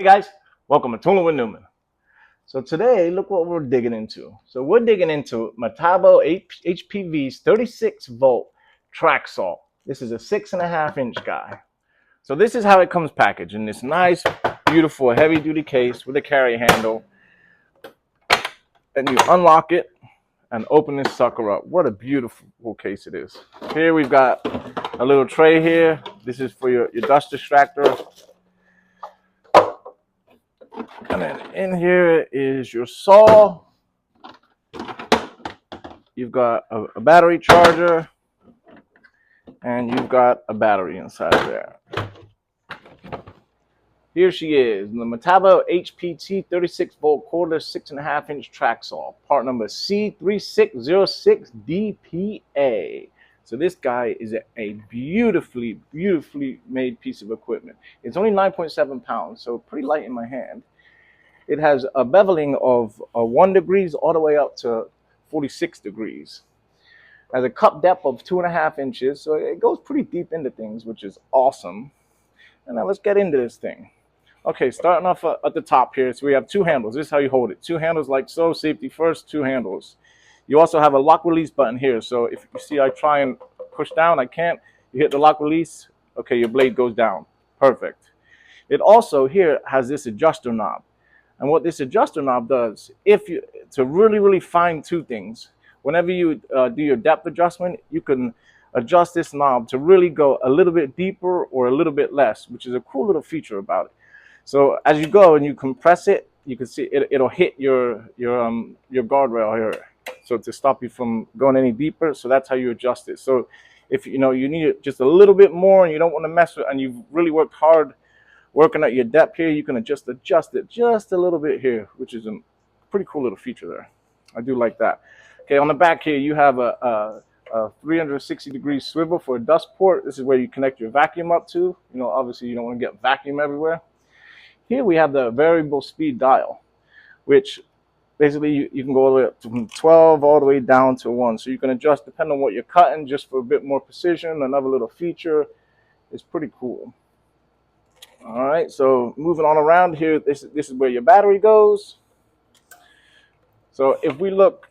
Hey guys, welcome to Tooling with Newman. So today, look what we're digging into. So we're digging into Metabo HPV's 36-volt track saw. This is a 6.5-inch guy. So this is how it comes packaged in this nice, beautiful, heavy-duty case with a carry handle. And you unlock it and open this sucker up. What a beautiful case it is. Here we've got a little tray here. This is for your dust extractor. And then in here is your saw. You've got a battery charger, and you've got a battery inside there. Here she is, the Metabo HPT 36-volt cordless 6.5-inch track saw, part number C3606DPA. So this guy is a beautifully made piece of equipment. It's only 9.7 pounds, so pretty light in my hand. It has a beveling of 1 degrees all the way up to 46 degrees. Has a cup depth of 2.5 inches, so it goes pretty deep into things, which is awesome. And now let's get into this thing. Okay, starting off at the top here, so we have 2 handles. This is how you hold it. 2 handles like so, safety first, 2 handles. You also have a lock release button here, so if you see I try and push down, I can't. You hit the lock release, okay, your blade goes down. Perfect. It also here has this adjuster knob. And what this adjuster knob does, to really fine tune things, whenever you do your depth adjustment, you can adjust this knob to really go a little bit deeper or a little bit less, which is a cool little feature about it. So as you go and you compress it, you can see it'll hit your guardrail here, so to stop you from going any deeper. So that's how you adjust it. So if you need it just a little bit more and you don't want to mess with, and you've really worked hard working at your depth here, you can adjust it just a little bit here, which is a pretty cool little feature there. I do like that. Okay, on the back here, you have a 360-degree swivel for a dust port. This is where you connect your vacuum up to. Obviously you don't want to get vacuum everywhere. Here we have the variable speed dial, which basically you can go all the way up from 12 all the way down to 1. So you can adjust depending on what you're cutting, just for a bit more precision. Another little feature is pretty cool. All right, so moving on around here, this is where your battery goes. So if you look,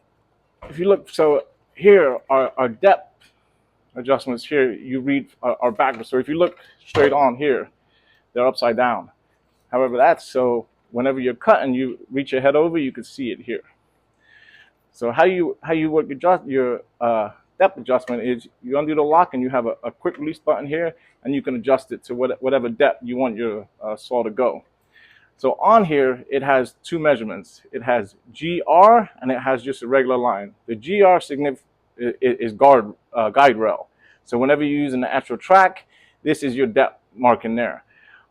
so here our depth adjustments here, you read are backwards. So if you look straight on here, they're upside down. However, that's so whenever you're cutting, you reach your head over, you can see it here. So how you work your depth adjustment is you undo the lock and you have a quick release button here, and you can adjust it to whatever depth you want your saw to go. So on here, it has 2 measurements. It has GR and it has just a regular line. The GR is guide rail. So whenever you're using the actual track, this is your depth marking there.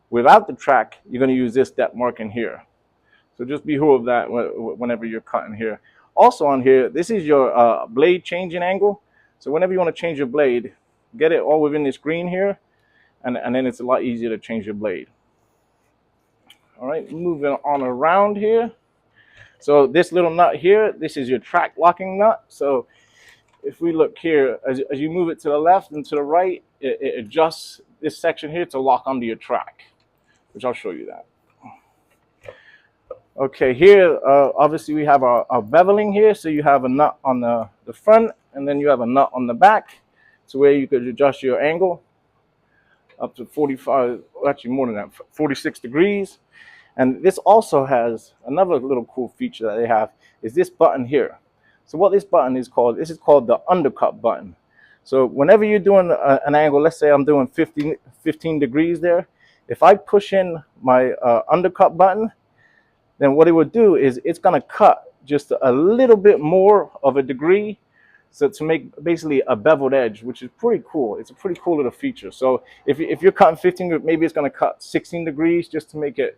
Without the track, you're going to use this depth marking here. So just be aware of that whenever you're cutting here. Also on here, this is your blade changing angle. So whenever you want to change your blade, get it all within this green here, and then it's a lot easier to change your blade. All right, moving on around here. So this little nut here, this is your track locking nut. So if we look here, as you move it to the left and to the right, it adjusts this section here to lock onto your track, which I'll show you that. Okay, here, obviously we have our beveling here. So you have a nut on the front, and then you have a nut on the back, to where you could adjust your angle up to 45, actually more than that, 46 degrees. And this also has another little cool feature that they have, is this button here. So what this button is called, this is called the undercut button. So whenever you're doing an angle, let's say I'm doing 15 degrees there, if I push in my undercut button, then what it would do is it's going to cut just a little bit more of a degree, so to make basically a beveled edge, which is pretty cool. It's a pretty cool little feature. So if you're cutting 15, maybe it's going to cut 16 degrees just to make it.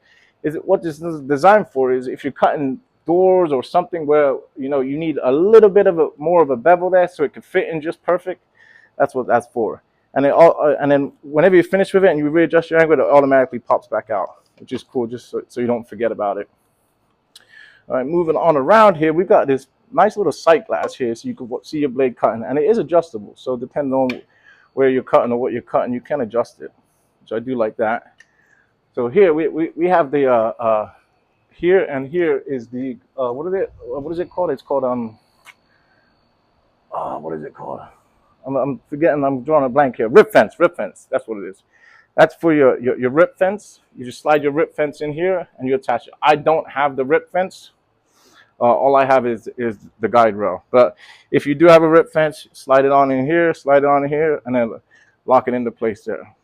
What this is designed for is if you're cutting doors or something where you need a little bit of more of a bevel there, so it can fit in just perfect. That's what that's for. And then whenever you finish with it and you readjust your angle, it automatically pops back out, which is cool, just so you don't forget about it. All right, moving on around here, we've got this nice little sight glass here, so you can see your blade cutting, and it is adjustable. So depending on where you're cutting or what you're cutting, you can adjust it, which I do like that. So here we have the here, and here is the what is it called? It's called what is it called? I'm forgetting. I'm drawing a blank here. Rip fence. Rip fence. That's what it is. That's for your rip fence. You just slide your rip fence in here and you attach it. I don't have the rip fence. All I have is the guide rail. But if you do have a rip fence, slide it on in here, slide it on in here, and then lock it into place there.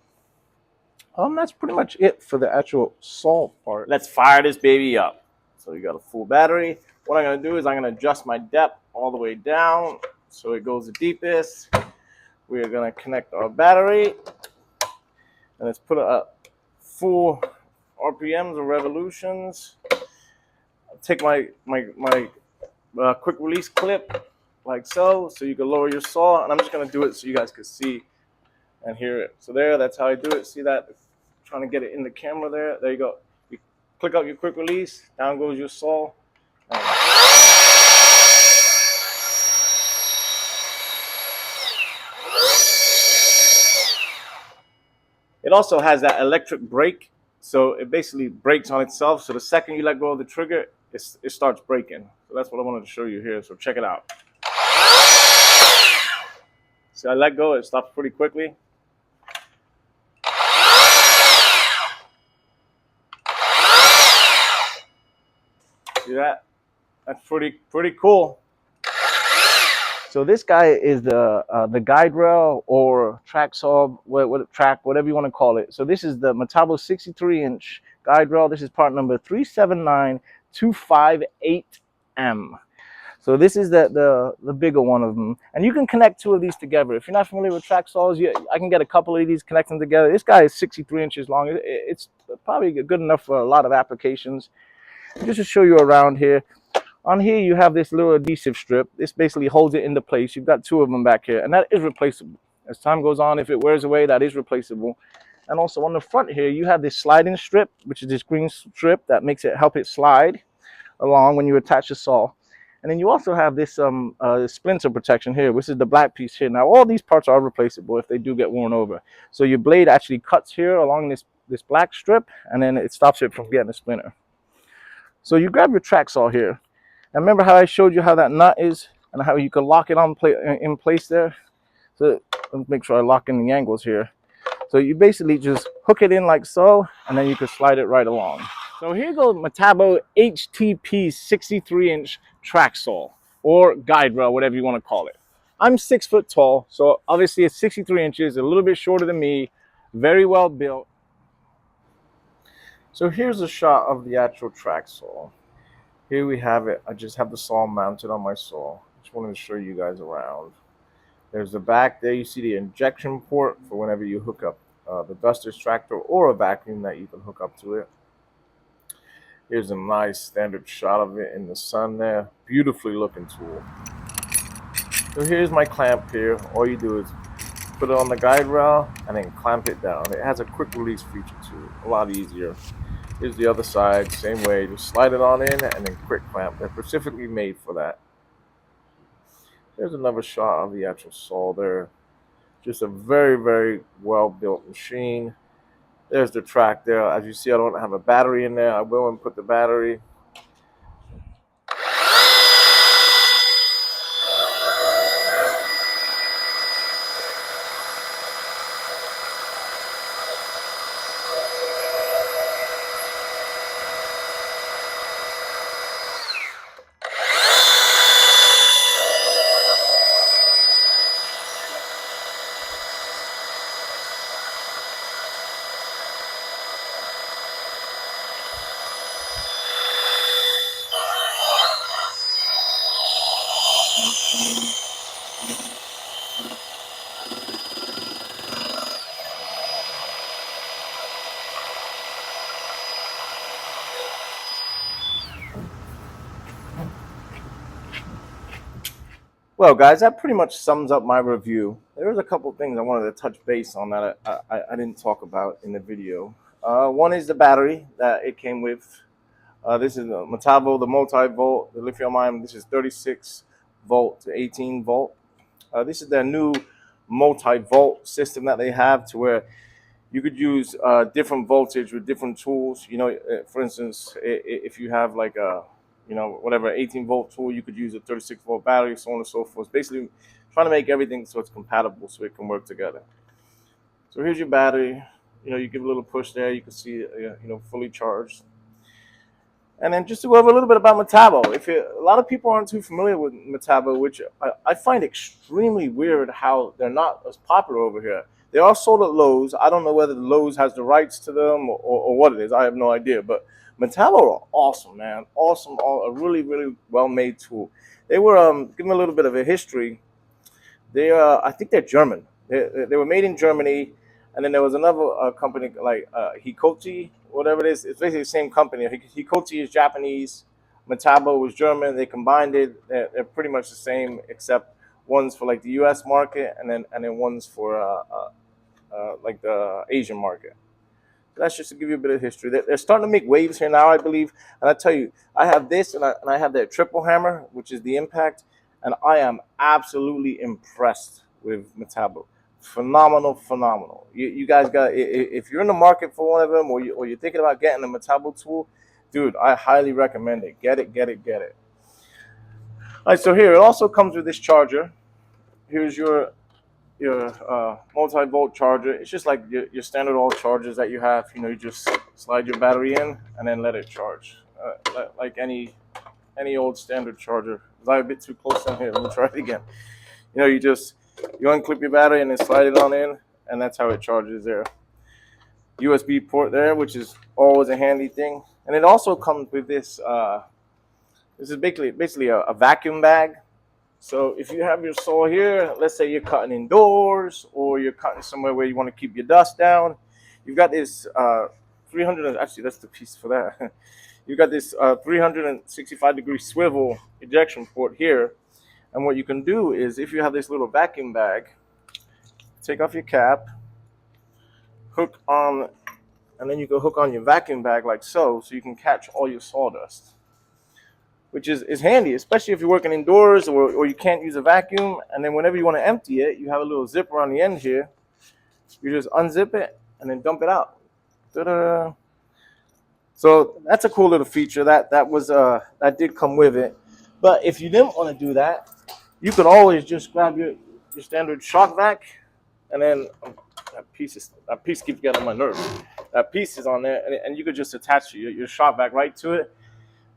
That's pretty much it for the actual saw part. Let's fire this baby up. So you got a full battery. What I'm gonna do is I'm gonna adjust my depth all the way down so it goes the deepest. We are gonna connect our battery, and let's put a full RPMs or revolutions. I'll take my quick release clip like so you can lower your saw, and I'm just gonna do it so you guys can see and hear it. So there, that's how I do it. See that? Trying to get it in the camera there. There you go. You click out your quick release, down goes your saw. It also has that electric brake, so it basically brakes on itself. So the second you let go of the trigger, it starts braking. So that's what I wanted to show you here. So check it out. So I let go, it stops pretty quickly. See that? That's pretty cool. So this guy is the guide rail or track saw, whatever you want to call it. So this is the Metabo 63-inch guide rail. This is part number 379258M. So this is the bigger one of them, and you can connect two of these together. If you're not familiar with track saws, I can get a couple of these, connect them together. This guy is 63 inches long. It's probably good enough for a lot of applications. Just to show you around here. On here, you have this little adhesive strip. This basically holds it into place. You've got two of them back here, and that is replaceable. As time goes on, if it wears away, that is replaceable. And also on the front here, you have this sliding strip, which is this green strip that makes it help it slide along when you attach the saw. And then you also have this splinter protection here, which is the black piece here. Now, all these parts are replaceable if they do get worn over. So your blade actually cuts here along this black strip, and then it stops it from getting a splinter. So you grab your track saw here. And remember how I showed you how that nut is and how you can lock it in place there? So let's make sure I lock in the angles here. So you basically just hook it in like so, and then you can slide it right along. So here goes Metabo HPT 63-inch track saw, or guide rail, whatever you want to call it. I'm 6 foot tall, so obviously it's 63 inches, a little bit shorter than me, very well built. So here's a shot of the actual track saw. Here we have it. I just have the saw mounted on my saw. Just wanted to show you guys around. There's the back there. You see the injection port for whenever you hook up the dust extractor or a vacuum that you can hook up to it. Here's a nice standard shot of it in the sun there. Beautifully looking tool. So here's my clamp here. All you do is put it on the guide rail and then clamp it down. It has a quick release feature too, a lot easier. Here's the other side, same way. Just slide it on in and then quick clamp. They're specifically made for that. There's another shot of the actual saw there. Just a very well built machine. There's the track there. As you see, I don't have a battery in there. I will put the battery. Well, guys, that pretty much sums up my review. There was a couple things I wanted to touch base on that I didn't talk about in the video. One is the battery that it came with. This is the Metabo, the MultiVolt, the lithium-ion. This is 36 volt to 18 volt. This is their new MultiVolt system that they have, to where You could use different voltage with different tools. You know, for instance, if you have like a, you know, whatever 18-volt tool, you could use a 36-volt battery, so on and so forth. Basically, trying to make everything so it's compatible, so it can work together. So here's your battery. You know, you give a little push there, you can see, you know, fully charged. And then just to go over a little bit about Metabo, a lot of people aren't too familiar with Metabo, which I find extremely weird how they're not as popular over here. They are sold at Lowe's. I don't know whether Lowe's has the rights to them or what it is. I have no idea. But Metabo are awesome, man. Awesome. A really, really well-made tool. They were, give them a little bit of a history. They, I think they're German. They were made in Germany. And then there was another company like Hikochi, whatever it is. It's basically the same company. Hikochi is Japanese, Metabo was German. They combined it. They're pretty much the same, except one's for like the U.S. market, and then one's for like the Asian market. So that's just to give you a bit of history. They're starting to make waves here now, I believe. And I tell you, I have this, and I have that triple hammer, which is the impact, and I am absolutely impressed with Metabo. Phenomenal. You guys got, if you're in the market for one of them, or you're thinking about getting a Metabo tool, dude, I highly recommend it. Get it. All right, so here it also comes with this charger. Here's your multi-volt charger. It's just like your standard old chargers that you have. You know, you just slide your battery in and then let it charge, like any old standard charger. Is I a bit too close down here? Let me try it again. You know, you unclip your battery and then slide it on in, and that's how it charges there. USB port there, which is always a handy thing. And it also comes with this. This is basically a vacuum bag. So if you have your saw here, let's say you're cutting indoors or you're cutting somewhere where you want to keep your dust down, you've got this 300. Actually, that's the piece for that. You've got this 365-degree swivel ejection port here. And what you can do is, if you have this little vacuum bag, take off your cap, hook on, and then you can hook on your vacuum bag like so you can catch all your sawdust, which is handy, especially if you're working indoors or you can't use a vacuum. And then whenever you want to empty it, you have a little zipper on the end here. You just unzip it and then dump it out. Ta-da! So that's a cool little feature that did come with it. But if you didn't want to do that, you could always just grab your standard shock vac, and then that piece keeps getting on my nerves. That piece is on there, and you could just attach your shock vac right to it,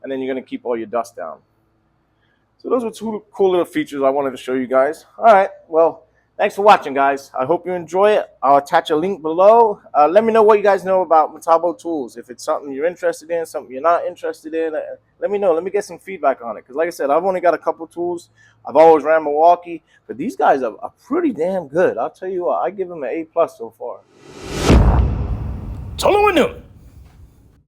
and then you're gonna keep all your dust down. So those were two cool little features I wanted to show you guys. All right, well, thanks for watching, guys. I hope you enjoy it. I'll attach a link below. Let me know what you guys know about Metabo tools. If it's something you're interested in, something you're not interested in, let me know. Let me get some feedback on it. Because like I said, I've only got a couple tools. I've always ran Milwaukee. But these guys are pretty damn good. I'll tell you what, I give them an A+ so far.